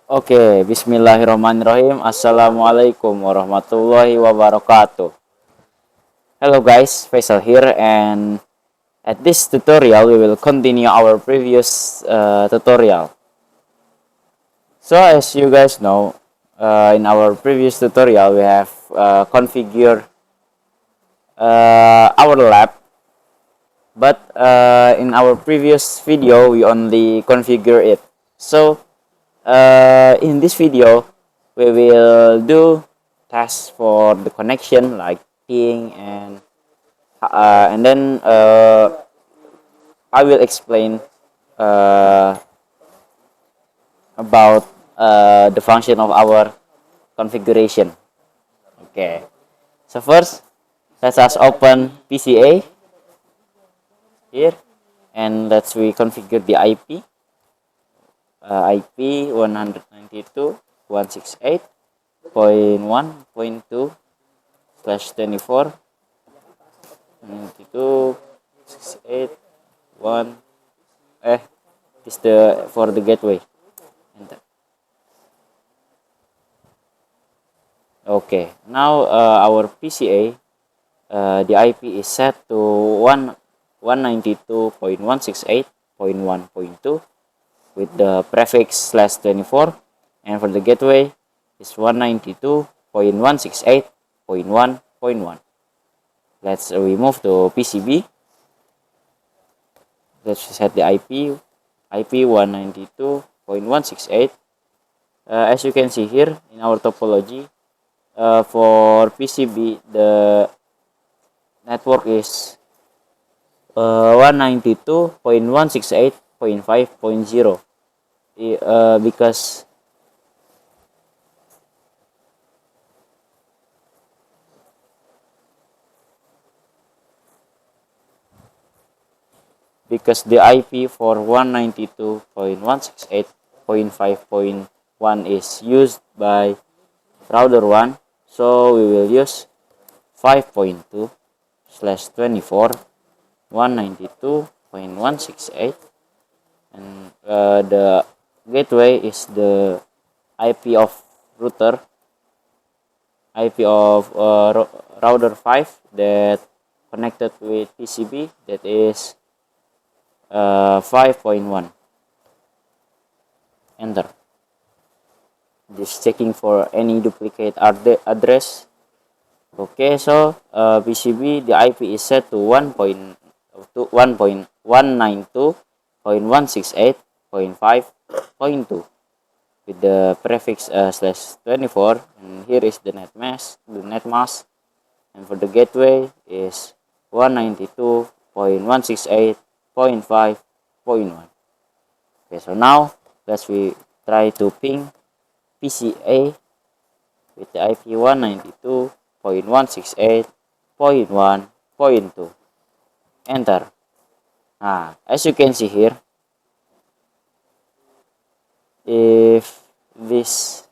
Oke, bismillahirrahmanirrahim. Assalamualaikum warahmatullahi wabarakatuh. Hello guys, Faisal here, and at this tutorial we will continue our previous tutorial. So as you guys know, in our previous tutorial we have configured our lab, but in our previous video we only configure it. So in this video we will do tasks for the connection like ping and then I will explain uh, about the function of our configuration. Okay, so first let us open PCA here, and let's we configure the IP. IP 192.168.1.2/24 92.68.1 is the for the gateway. Enter. Okay, now our PCA, the IP is set to 192.168.1.2 with the prefix /24, and for the gateway is 192.168.1.1. Let's we move to PCB. Let's set the IP 192.168. As you can see here in our topology, for PCB the network is 192.168.5.0 because the IP for 192.168.5.1 is used by router 1, so we will use 5.2/24 192.168, and the gateway is the IP of router, IP of router 5 that connected with PCB, that is 5.1. Enter. Just checking for any duplicate address. Okay, so PCB the IP is set to 1.192.168.5.2 with the prefix /24, and here is the net mask, and for the gateway is 192.168.5.1. Okay, so now let's we try to ping PCA with the IP 192.168.1.2. Enter. As you can see here, if this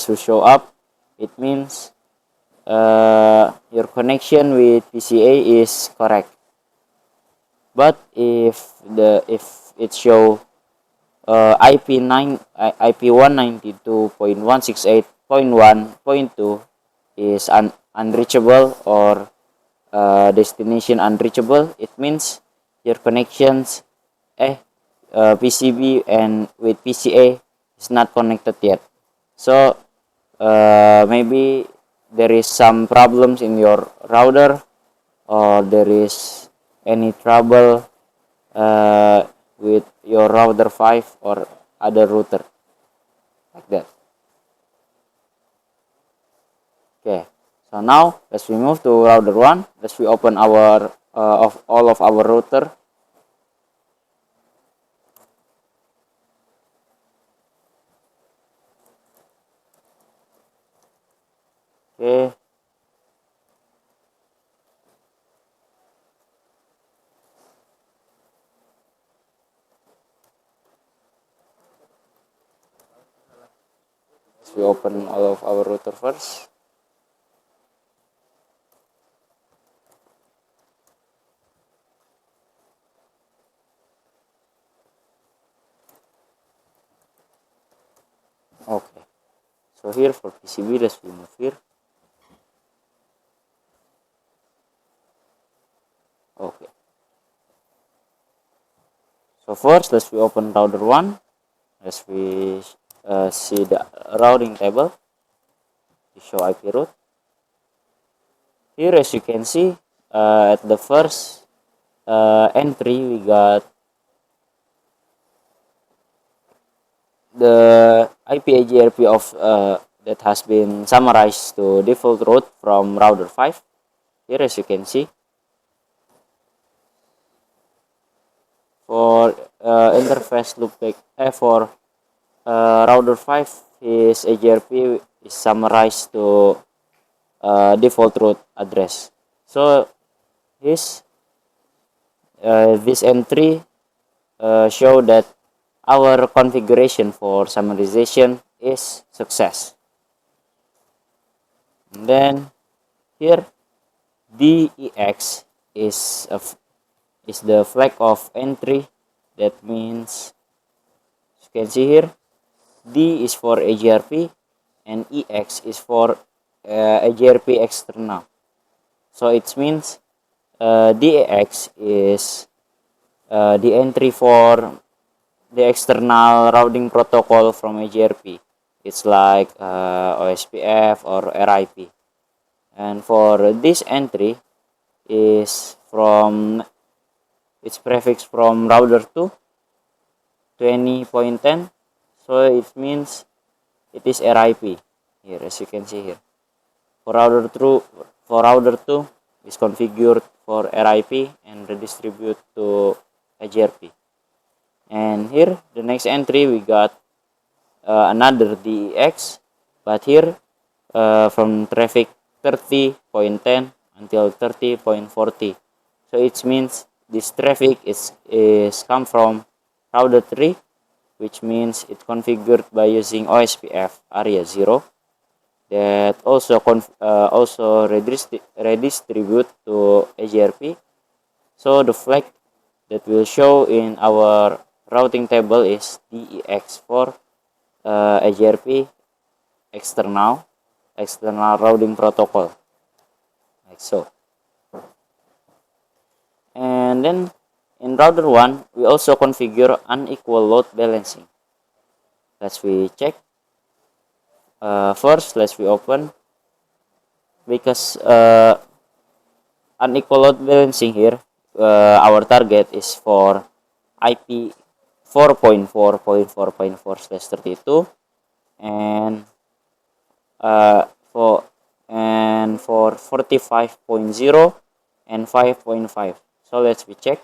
will show up, it means your connection with PCA is correct. But if it show IP 192.168.1.2 is unreachable, or destination unreachable, it means your connections PCB and with PCA is not connected yet. So maybe there is some problems in your router, or there is any trouble with your router 5 or other router, like that. Okay, so now let's we move to router 1. Let's we open our of all of our router. Okay, let's we open all of our router first. So here for PCB, let's remove here. Okay. So first, let's we open router 1. Let's we see the routing table to show IP route. Here, as you can see, at the first entry, we got the IP AGRP of that has been summarized to default route from router 5. Here, as you can see, for interface loopback for router 5, his AGRP is summarized to default route address. So this entry show that our configuration for summarization is success. And then here DEX is the flag of entry. That means you can see here D is for AGRP and EX is for AGRP external. So it means DEX is the entry for the external routing protocol from AGRP. It's like OSPF or RIP. And for this entry is from its prefix from router 2 20.10. So it means it is RIP here, as you can see here. For router 2 is configured for RIP and redistribute to AGRP. And here the next entry we got another DEX, but here from traffic 30.10 until 30.40. So it means this traffic is come from router 3, which means it configured by using OSPF area 0 that also redistribute to AGRP. So the flag that will show in our routing table is DEX for AGRP external routing protocol, like so. And then in router 1 we also configure unequal load balancing. Let's we check. First, let's we open, because unequal load balancing here, our target is for IP 4.4.4.4/32 and for 45.0 and 5.5. So let's we check.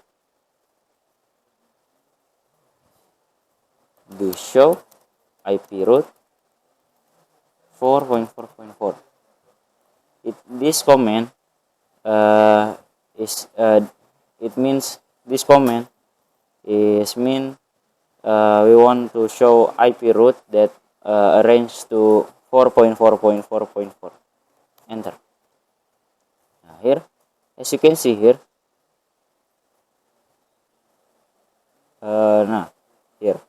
Do show IP route 4.4.4. This command it means this command is mean we want to show IP route that arranged to 4.4.4.4. Enter. Now here, as you can see here, here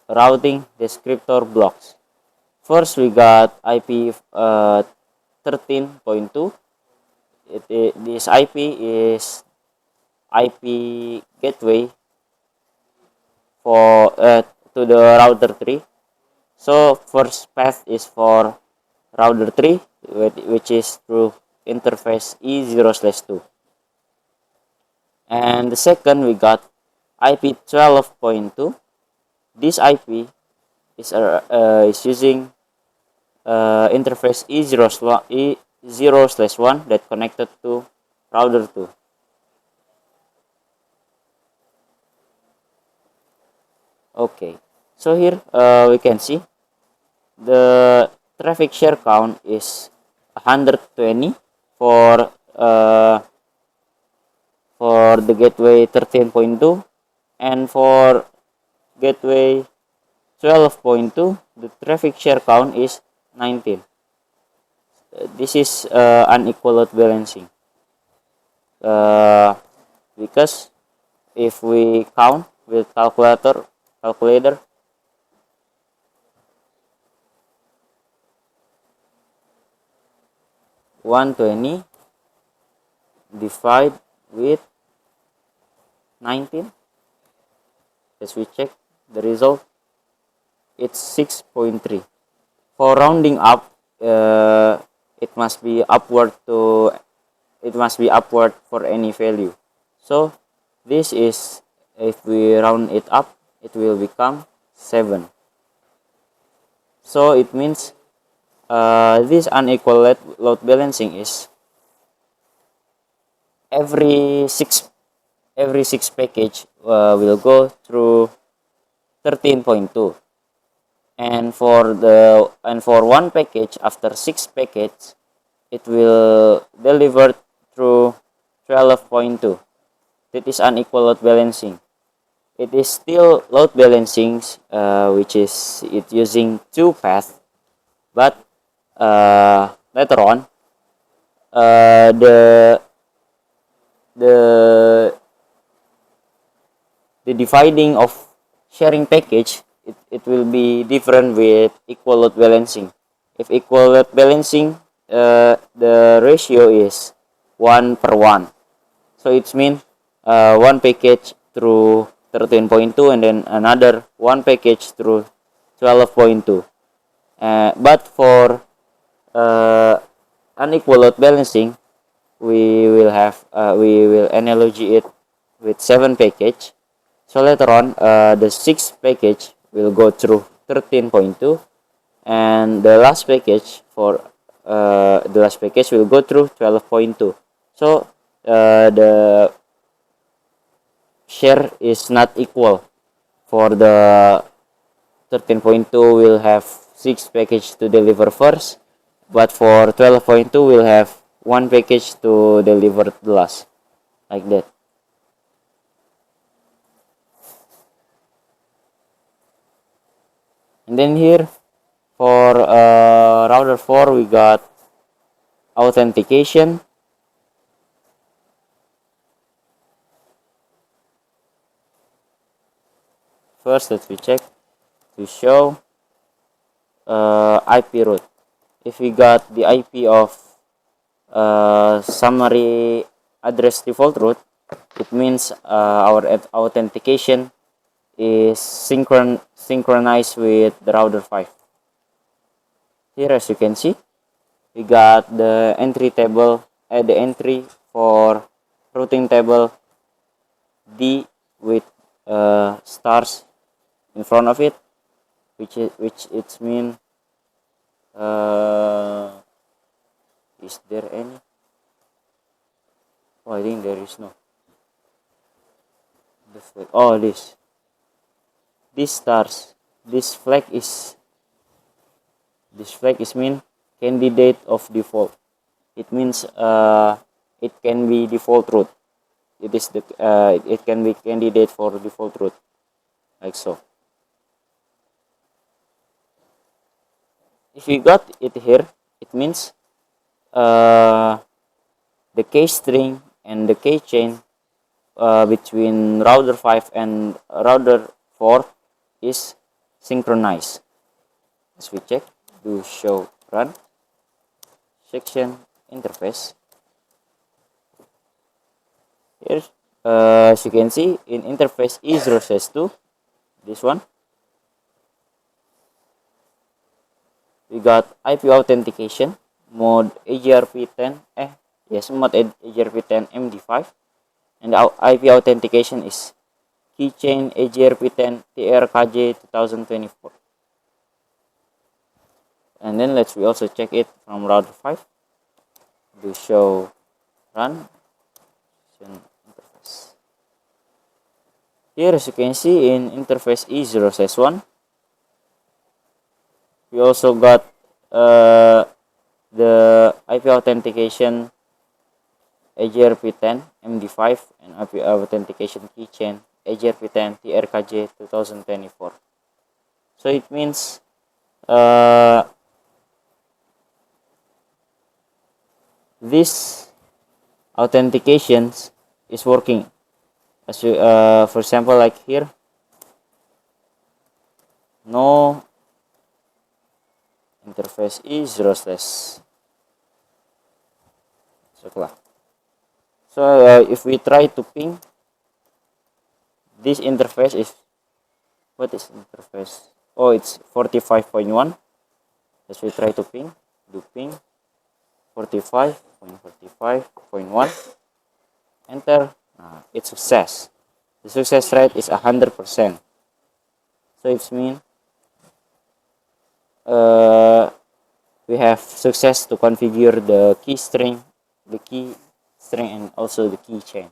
routing descriptor blocks. First we got IP 13.2. This IP is IP gateway for to the router 3. So first path is for router 3, which is through interface E0/2. And the second we got IP 12.2. This IP is using interface E0/1 that connected to router 2. Okay, so here we can see the traffic share count is 120 for the gateway 13.2, and for gateway 12.2 the traffic share count is 19. This is unequal load balancing because if we count with calculator, 120 divide with 19. As we check the result, it's 6.3. For rounding up, it must be upward for any value. So this is, if we round it up, it will become 7. So it means this unequal load balancing is every six package will go through 13.2, and for one package after 6 packets it will deliver through 12.2. It is unequal load balancing. It is still load balancing, which is it using 2 paths, but later on the dividing of sharing package, it will be different with equal load balancing. If equal load balancing, the ratio is 1/1. So it means one package through 13.2 and then another one package through 12.2. But for unequal load balancing, we will analogy it with 7 package. So later on, the 6 package will go through 13.2, and the last package will go through 12.2. So the share is not equal. For the 13.2 will have 6 package to deliver first, but for 12.2 will have 1 package to deliver the last, like that. And then here for router 4 we got authentication. First, let's check to show IP route. If we got the IP of summary address default route, it means our authentication is synchronized with the router 5. Here, as you can see, we got the entry table, the entry for routing table D with stars in front of it, which it's mean is there any? Oh, I think there is no. Oh, this stars, this flag is mean candidate of default. It means it can be default route. It is the it can be candidate for default route, like so. If we got it here, it means the key string and the key chain between router 5 and router 4 is synchronized. As we check, do show run section interface. Here, as you can see, in interface E0/2, this one, we got IP authentication mode AGRP10, mode AGRP10 MD5, and the IP authentication is keychain AGRP10 TRKJ 2024. And then we also check it from router 5. Do show run interface. Here, as you can see, in interface E0/1, we also got the IP authentication AGRP10 MD5 and IP authentication keychain AGRP10 TRKJ 2024. So it means this authentications is working. As you, for example, like here, no interface E0/, So if we try to ping, this interface is, what is interface? Oh, it's 45.1. As we try to ping, do ping 45.45.1, enter. It's success. The success rate is 100%. So it means we have success to configure the key string, and also the keychain,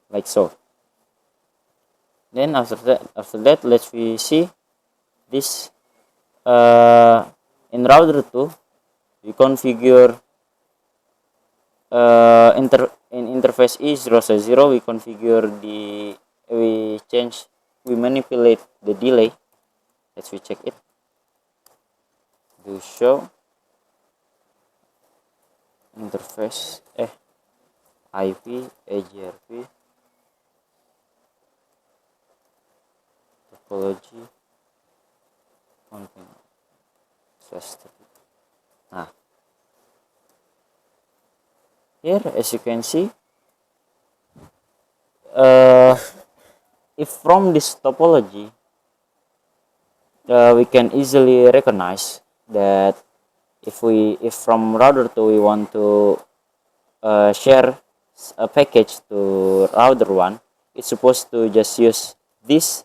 like so. Then after that, let's we see this in router 2. We configure in interface E0/0. We configure we manipulate the delay. Let's we check it. Do show interface IP AGRP topology here, as you can see, if from this topology we can easily recognize that if from router 2 we want to share a package to router 1, it's supposed to just use this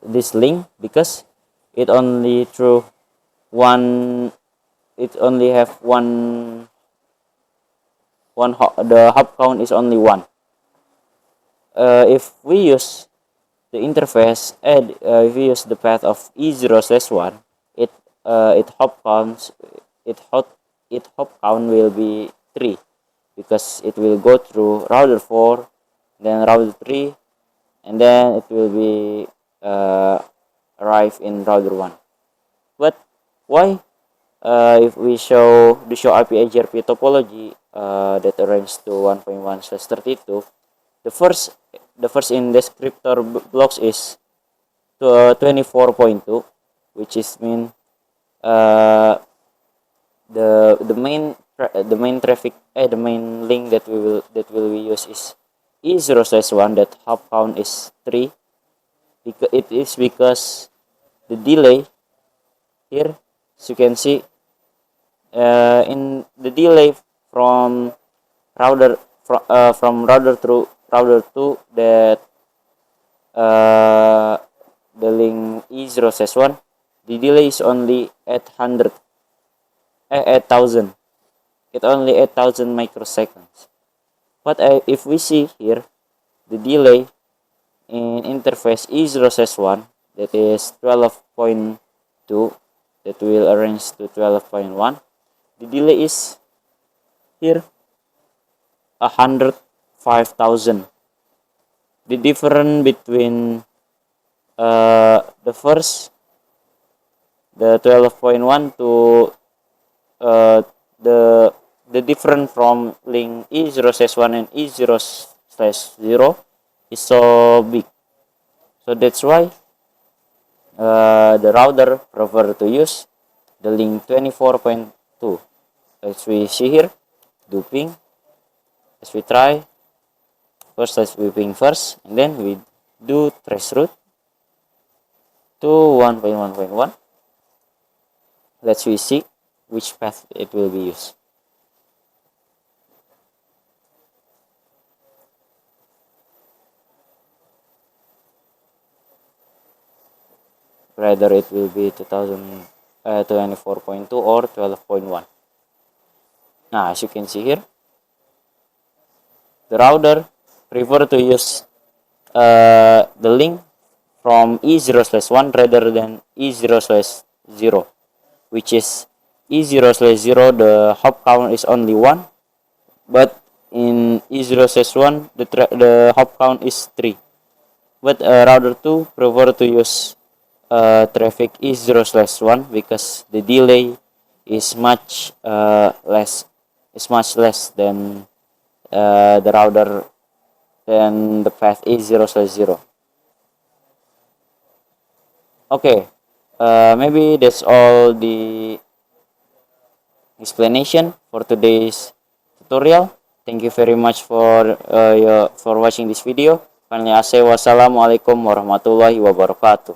this link, because it only through one, it only have one the hop count is only 1. If we use the interface, if we use the path of E0/1, it hop count will be 3, because it will go through router 4, then router 3, and then it will be arrive in router 1. But why if we show the show IP AGRP topology that arranged to 1.1/32, the first in descriptor blocks is to 24.2, which is mean the main traffic, the main link that we use is E0/1, that hop count is 3. It is because the delay here, as you can see, in the delay from router through router 2, that the link E0/1, the delay is only 800 8,000. It only 8,000 microseconds. But if we see here the delay in interface E0/1, that is 12.2, that will arrange to 12.1, the delay is here 105,000. The difference between the first, the 12.1 to the difference from link E0/1 and E0/0 is so big. So that's why the router prefer to use the link 24.2. As we see here, do ping. As we try, first let's we ping first, and then we do trace route to 1.1.1. Let's we see which path it will be used. Whether it will be 24.2 or 12.1. Now, as you can see here, the router prefer to use the link from E0/1 rather than E0/0, which is E0/0, the hop count is only 1, but in E0/1 the hop count is 3. But router 2 prefer to use traffic E0/1 because the delay is much less than the router than the path E0/0. Okay, maybe that's all the explanation for today's tutorial. Thank you very much for watching this video. Finally, I say wassalamualaikum warahmatullahi wabarakatuh.